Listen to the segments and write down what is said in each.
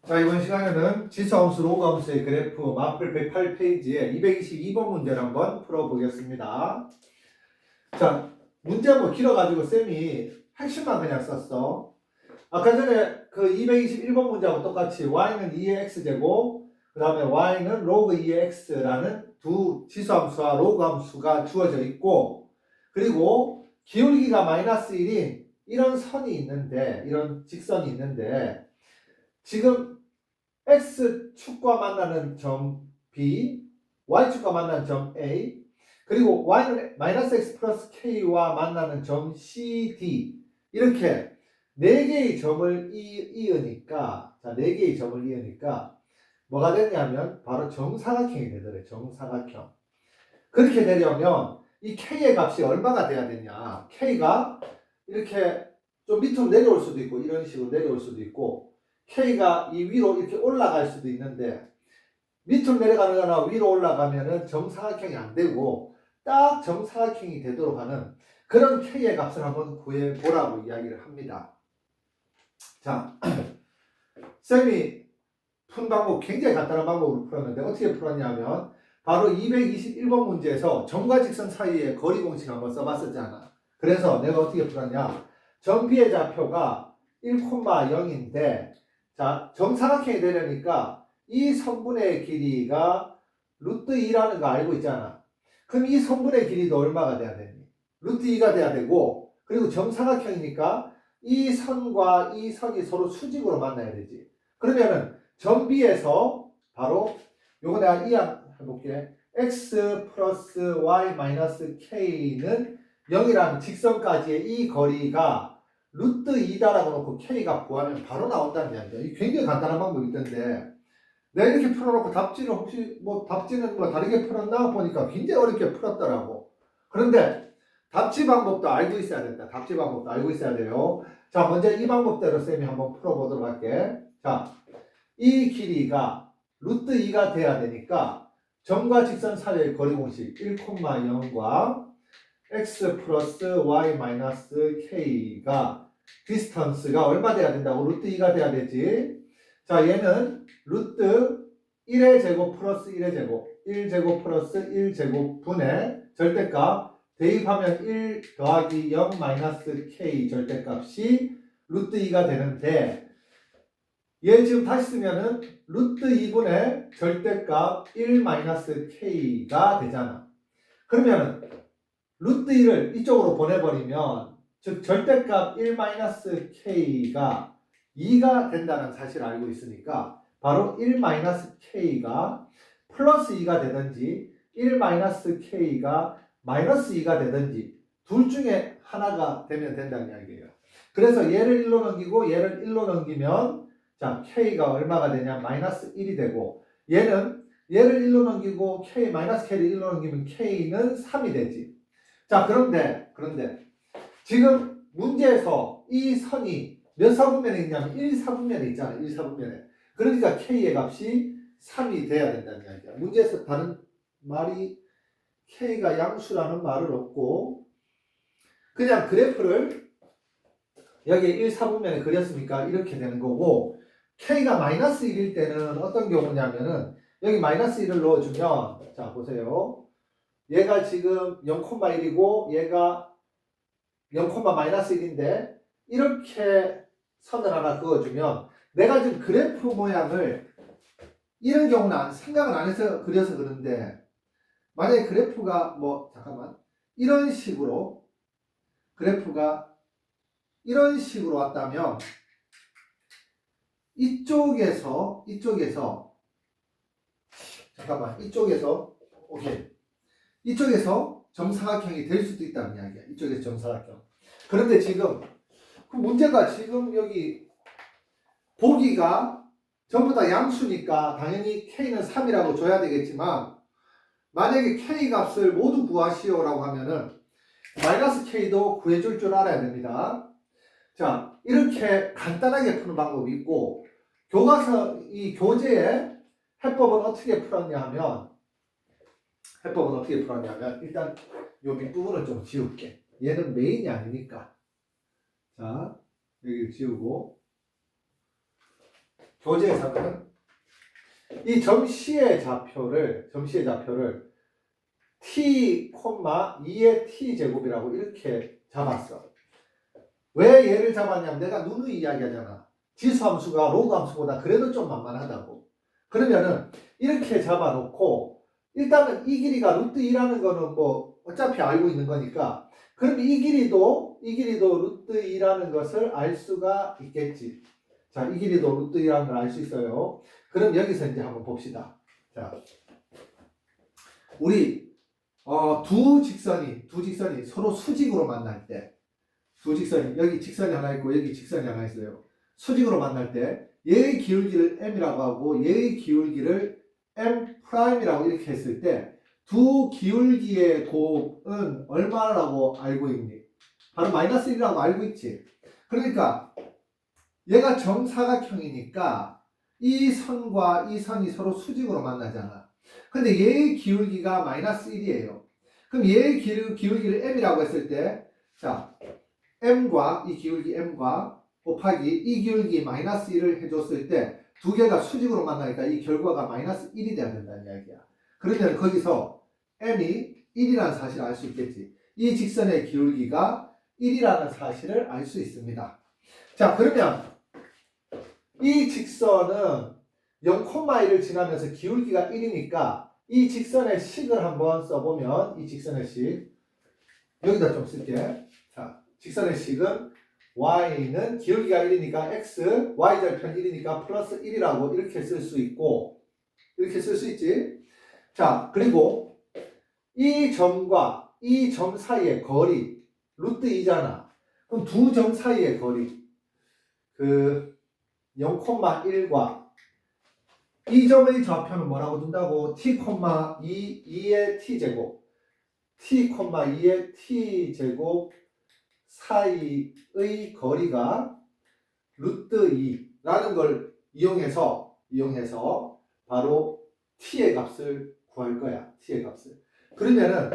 자, 이번 시간에는 지수함수, 로그함수의 그래프 마플 108페이지에 222번 문제를 한번 풀어보겠습니다. 자, 문제 뭐 길어가지고 쌤이 핵심만 그냥 썼어. 아까 전에 그 221번 문제하고 똑같이 y는 2의 x제곱, 그 다음에 y는 로그 2의 x라는 두 지수함수와 로그함수가 주어져 있고, 그리고 기울기가 마이너스 1인 이런 선이 있는데, 이런 직선이 있는데, 지금 x축과 만나는 점 B, y축과 만나는 점 A, 그리고 y는 마이너스 x 플러스 k와 만나는 점 CD, 이렇게 4개의 점을 이으니까, 자, 4개의 점을 이으니까 뭐가 되냐면 바로 정사각형이 되더래. 정사각형. 그렇게 되려면 이 k의 값이 얼마가 돼야 되냐? k가 이렇게 좀 밑으로 내려올 수도 있고 이런 식으로 내려올 수도 있고, k가 이 위로 이렇게 올라갈 수도 있는데, 밑으로 내려가거나 위로 올라가면은 정사각형이 안 되고 딱 정사각형이 되도록 하는 그런 k의 값을 한번 구해보라고 이야기를 합니다. 자, 쌤이 푼 방법 굉장히 간단한 방법으로 풀었는데 어떻게 풀었냐면 바로 221번 문제에서 점과 직선 사이의 거리 공식 한번 써봤었잖아. 그래서 내가 어떻게 풀었냐, 점 B의 좌표가 1,0인데 자, 정사각형이 되려니까 이 선분의 길이가 루트 2라는 거 알고 있잖아. 그럼 이 선분의 길이도 얼마가 돼야 되니? 루트 2가 돼야 되고, 그리고 정사각형이니까 이 선과 이 선이 서로 수직으로 만나야 되지. 그러면은 점 B에서 바로 요거 내가 이항 해볼게. x 플러스 y 마이너스 k는 0이라는 직선까지의 이 거리가 루트 2다라고 놓고 k가 구하면 바로 나온다는 이야기야. 이 굉장히 간단한 방법이 있던데 내가 이렇게 풀어놓고 답지를 혹시 뭐 답지는 뭐 다르게 풀었나 보니까 굉장히 어렵게 풀었더라고. 그런데 답지 방법도 알고 있어야 된다. 답지 방법도 알고 있어야 돼요. 자, 먼저 이 방법대로 쌤이 한번 풀어보도록 할게. 자, 이 길이가 루트 2가 돼야 되니까 점과 직선 사이의 거리 공식 1,0과 x 플러스 y 마이너스 k가 디스턴스가 얼마 돼야 된다고? 루트 2가 돼야 되지. 자, 얘는 루트 1의 제곱 플러스 1의 제곱, 1제곱 플러스 1제곱 분의 절대값 대입하면 1 더하기 0 마이너스 k 절대값이 루트 2가 되는데, 얘 지금 다시 쓰면은 루트 2분의 절대값 1 마이너스 k가 되잖아. 그러면은 루트 2를 이쪽으로 보내버리면, 즉 절대값 1 마이너스 k가 2가 된다는 사실을 알고 있으니까 바로 1 마이너스 k가 플러스 2가 되든지 1 마이너스 k가 마이너스 2가 되든지 둘 중에 하나가 되면 된다는 이야기예요. 그래서 얘를 1로 넘기고 얘를 1로 넘기면 자, k가 얼마가 되냐? 마이너스 1이 되고, 얘는 얘를 1로 넘기고 k 마이너스 k를 1로 넘기면 k는 3이 되지. 자, 그런데 지금 문제에서 이 선이 몇 사분면에 있냐면 1사분면에 있잖아요. 1사분면에. 그러니까 k의 값이 3이 돼야 된다는 이야기야. 문제에서 다른 말이 k가 양수라는 말을 없고 그냥 그래프를 여기 1사분면에 그렸으니까 이렇게 되는 거고, k가 마이너스 1일 때는 어떤 경우냐면은 여기 마이너스 1을 넣어주면, 자 보세요, 얘가 지금 0,1이고 얘가 0, 마이너스 1인데 이렇게 선을 하나 그어주면 내가 지금 그래프 모양을 이런 경우는 생각을 안 해서 그려서 그런데, 만약에 그래프가 뭐 잠깐만 이런 식으로 그래프가 이런 식으로 왔다면 이쪽에서 잠깐만 오케이, 이쪽에서 정사각형이 될 수도 있다는 이야기야. 이쪽에서 정사각형. 그런데 지금 그 문제가 지금 여기 보기가 전부 다 양수니까 당연히 k는 3이라고 줘야 되겠지만, 만약에 k 값을 모두 구하시오라고 하면은 마이너스 k도 구해줄 줄 알아야 됩니다. 자, 이렇게 간단하게 푸는 방법이 있고, 교과서 이 교재의 해법은 어떻게 풀었냐 하면 일단 요 밑부분을 좀 지울게. 얘는 메인이 아니니까. 자, 여기를 지우고 교재에서는 이 점시의 좌표를 t, 2의 t제곱이라고 이렇게 잡았어. 왜 얘를 잡았냐면 내가 누누이 이야기하잖아. 지수함수가 로그함수보다 그래도 좀 만만하다고. 그러면은 이렇게 잡아놓고 일단은 이 길이가 루트 2라는 거는 뭐 어차피 알고 있는 거니까 그럼 이 길이도 루트 2라는 것을 알 수가 있겠지. 자, 이 길이도 루트 2라는 걸 알 수 있어요. 그럼 여기서 이제 한번 봅시다. 자, 우리 두 직선이 서로 수직으로 만날 때 두 직선이 여기 직선이 하나 있고 여기 직선이 하나 있어요. 수직으로 만날 때 얘의 기울기를 m이라고 하고 얘의 기울기를 m'이라고 이렇게 했을 때 두 기울기의 곱은 얼마라고 알고 있니? 바로 마이너스 1이라고 알고 있지. 그러니까 얘가 정사각형이니까 이 선과 이 선이 서로 수직으로 만나잖아. 근데 얘의 기울기가 마이너스 1이에요. 그럼 얘의 기울기를 m이라고 했을 때 자, m과 이 기울기 m과 곱하기 이 기울기 마이너스 1을 해줬을 때 두 개가 수직으로 만나니까 이 결과가 마이너스 1이 돼야 된다는 이야기야. 그러면 거기서 m이 1이라는 사실을 알 수 있겠지. 이 직선의 기울기가 1이라는 사실을 알 수 있습니다. 자, 그러면 이 직선은 0,1을 지나면서 기울기가 1이니까 이 직선의 식을 한번 써보면 이 직선의 식 여기다 좀 쓸게. 자, 직선의 식은 y는 기울기가 1이니까 x, y절편 1이니까 플러스 1이라고 이렇게 쓸 수 있고 이렇게 쓸 수 있지. 자, 그리고 이 점과 이 점 사이의 거리 루트 2잖아. 그럼 두 점 사이의 거리 0,1과 이 점의 좌표는 뭐라고 둔다고? t, 2의 t제곱 t, 2의 t제곱 사이의 거리가 루트 2라는 걸 이용해서 바로 t의 값을 구할 거야. t의 값을. 그러면은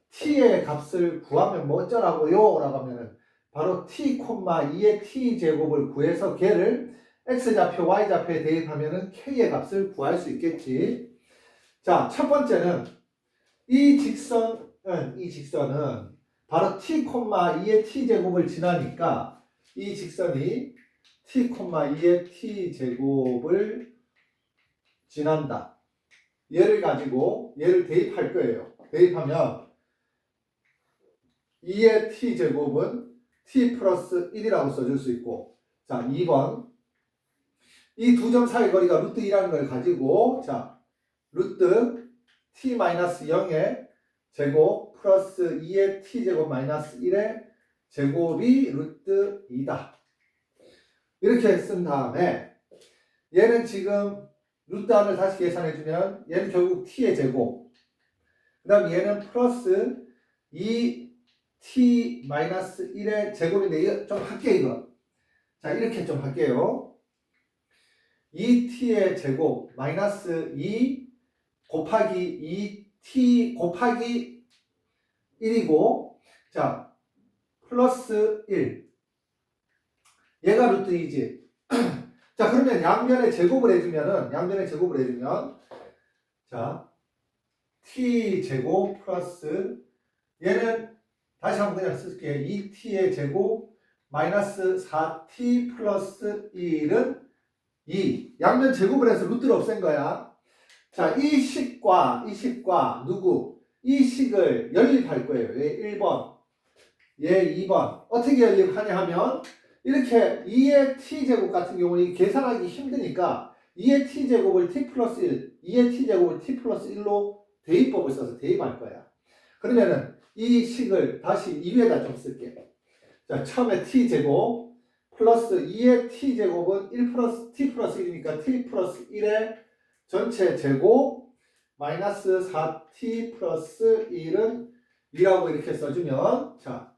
t의 값을 구하면 뭐 어쩌라고요? 라고 하면은 바로 t, 2의 t제곱을 구해서 걔를 x좌표, y좌표에 대입하면은 k의 값을 구할 수 있겠지. 자, 첫 번째는 이 직선은 바로 t, 2의 t제곱을 지나니까 이 직선이 t, 2의 t제곱을 지난다. 얘를 가지고 얘를 대입할 거예요. 대입하면 2의 t제곱은 t 플러스 1이라고 써줄 수 있고 자, 2번 이 두 점 사이 거리가 루트 2라는 걸 가지고 자, 루트 t-0의 제곱 플러스 2의 t제곱 마이너스 1의 제곱이 루트 2다. 이렇게 쓴 다음에 얘는 지금 루트 안을 다시 계산해주면 얘는 결국 t의 제곱 그 다음 얘는 플러스 2t 마이너스 1의 제곱인데 이거 좀 할게 이거. 자, 이렇게 좀 할게요. 2t의 제곱 마이너스 2 곱하기 2t 곱하기 1이고 자 플러스 1 얘가 루트 2지. 자, 그러면 양변에 제곱을 해주면 자 t제곱 플러스 얘는 다시 한번 그냥 쓸게. 2t의 제곱 마이너스 4t 플러스 1은 2. 양변 제곱을 해서 루트를 없앤 거야. 자, 이 식과 누구? 이 식을 연립할 거예요. 얘 1번, 얘 2번. 어떻게 연립하냐 하면 이렇게 2의 t제곱 같은 경우는 계산하기 힘드니까 2의 t제곱을 t 플러스 1, 2의 t제곱을 t 플러스 1로 대입법을 써서 대입할 거야. 그러면은 이 식을 다시 이 위에다 좀 쓸게. 자, 처음에 t제곱 플러스 2의 t제곱은 1 플러스 t 플러스 1이니까 t 플러스 1의 전체 제곱 마이너스 4t 플러스 1은 2라고 이렇게 써주면 자,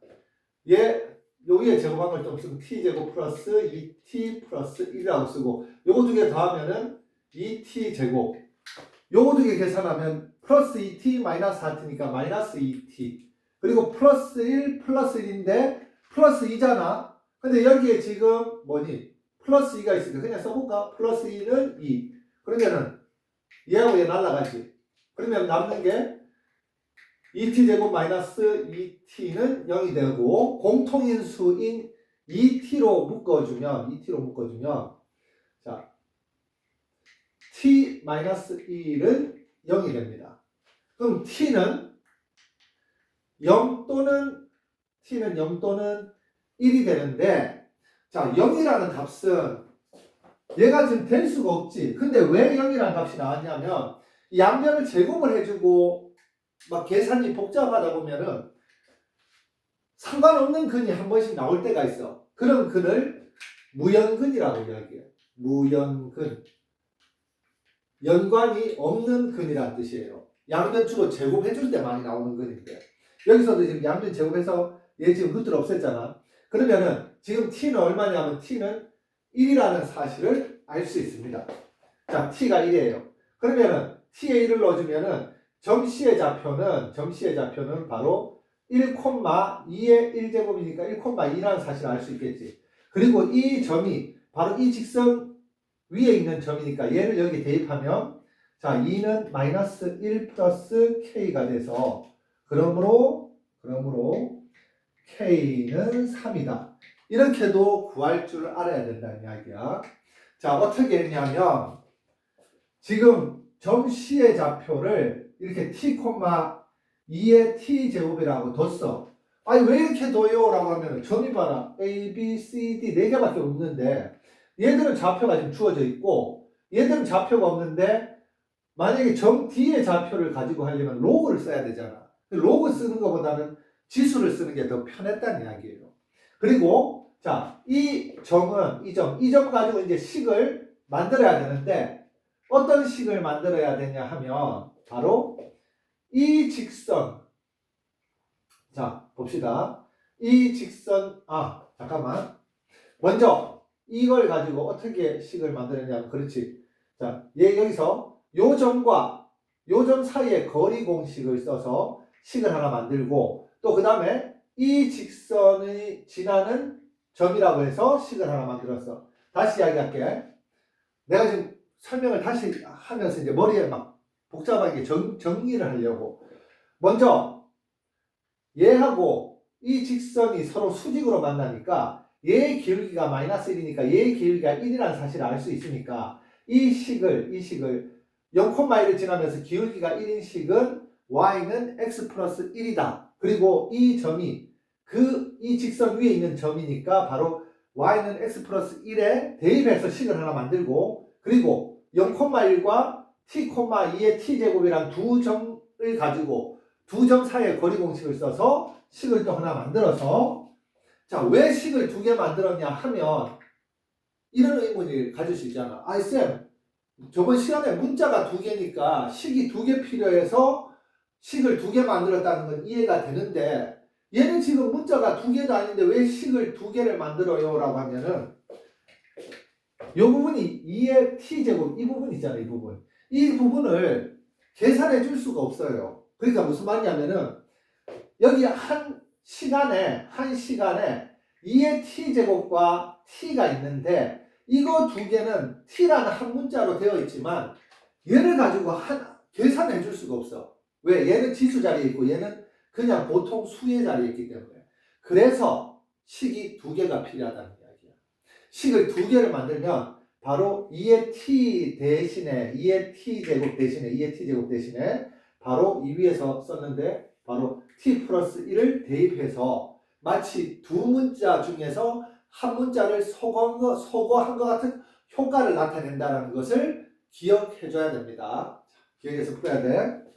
요 위에 제곱한 걸 좀 쓰면 t제곱 플러스 2t 플러스 1이라고 쓰고 요거 두 개 더하면은 2t제곱 요거 두 개 계산하면 플러스 2t 마이너스 4t니까 마이너스 2t 그리고 플러스 1 플러스 1인데 플러스 2잖아. 근데 여기에 지금 뭐니? 플러스 2가 있으니까 그냥 써볼까? 플러스 2는 2. 그러면은 얘하고 얘 날라가지. 그러면 남는 게 2t제곱 마이너스 2t는 0이 되고 공통인 수인 2t로 묶어주면 자 t 마이너스 1은 0이 됩니다. 그럼 t는 0 또는 1이 되는데 자 0이라는 값은 얘가 지금 될 수가 없지. 근데 왜 0이라는 값이 나왔냐면 양변을 제곱을 해주고 막 계산이 복잡하다 보면은 상관없는 근이 한 번씩 나올 때가 있어. 그런 근을 무연근이라고 이야기해요. 무연근. 연관이 없는 근이라는 뜻이에요. 양변 주로 제곱해줄 때 많이 나오는 근인데 여기서도 지금 양변 제곱해서 얘 지금 루트를 없앴잖아. 그러면은 지금 t는 얼마냐면 t는 1이라는 사실을 알 수 있습니다. 자, t가 1이에요. 그러면은 t에 1을 넣어주면은 점C의 좌표는 바로 1,2의 1제곱이니까 1,2라는 사실을 알 수 있겠지. 그리고 이 점이 바로 이 직선 위에 있는 점이니까 얘를 여기 대입하면 자 2는 마이너스 1 플러스 k가 돼서 그러므로 k는 3이다. 이렇게도 구할 줄 알아야 된다는 이야기야. 자 어떻게 했냐면 지금 점 C의 좌표를 이렇게 t, 2의 t제곱이라고 뒀어. 아니 왜 이렇게 둬요? 라고 하면 점이 봐라. A, B, C, D 4개밖에 없는데 얘들은 좌표가 지금 주어져 있고 얘들은 좌표가 없는데 만약에 점 D의 좌표를 가지고 하려면 로그를 써야 되잖아. 로그 쓰는 것보다는 지수를 쓰는 게 더 편했다는 이야기예요. 그리고 자, 이 점 가지고 이제 식을 만들어야 되는데 어떤 식을 만들어야 되냐 하면 바로 이 직선 자 봅시다. 이 직선 잠깐만 먼저 이걸 가지고 어떻게 식을 만들었냐면 그렇지. 자, 얘 여기서 요 점과 요 점 사이의 거리 공식을 써서 식을 하나 만들고 또 그 다음에 이 직선이 지나는 점이라고 해서 식을 하나 만들었어. 다시 이야기할게. 내가 지금 설명을 다시 하면서 이제 머리에 막 복잡하게 정리를 하려고. 먼저 얘하고 이 직선이 서로 수직으로 만나니까 얘의 기울기가 마이너스 1이니까 얘의 기울기가 1이라는 사실을 알 수 있으니까 이 식을 0,1을 지나면서 기울기가 1인 식은 y는 x 플러스 1이다. 그리고 이 점이 이 직선 위에 있는 점이니까 바로 y는 x 플러스 1에 대입해서 식을 하나 만들고 그리고 0,1과 t, 2의 t제곱이란 두 점을 가지고 두 점 사이의 거리 공식을 써서 식을 또 하나 만들어서 자, 왜 식을 두 개 만들었냐 하면 이런 의문을 가질 수 있잖아. 쌤, 저번 시간에 문자가 두 개니까 식이 두 개 필요해서 식을 두 개 만들었다는 건 이해가 되는데 얘는 지금 문자가 두 개도 아닌데 왜 식을 두 개를 만들어요? 라고 하면은 이 부분이 2의 t제곱 이 부분 있잖아요. 이 부분을 계산해 줄 수가 없어요. 그러니까 무슨 말이냐면은 여기 한 시간에 2의 t제곱과 t가 있는데 이거 두 개는 t라는 한 문자로 되어 있지만 얘를 가지고 계산해 줄 수가 없어. 왜? 얘는 지수 자리에 있고 얘는 그냥 보통 수의 자리에 있기 때문에. 그래서 식이 두 개가 필요하다는 이야기야. 식을 두 개를 만들면 바로 2의 t 대신에 2의 t제곱 대신에 바로 이 위에서 썼는데 바로 t 플러스 1을 대입해서 마치 두 문자 중에서 한 문자를 소거한 것 같은 효과를 나타낸다는 것을 기억해 줘야 됩니다. 기억해서 풀어야 돼.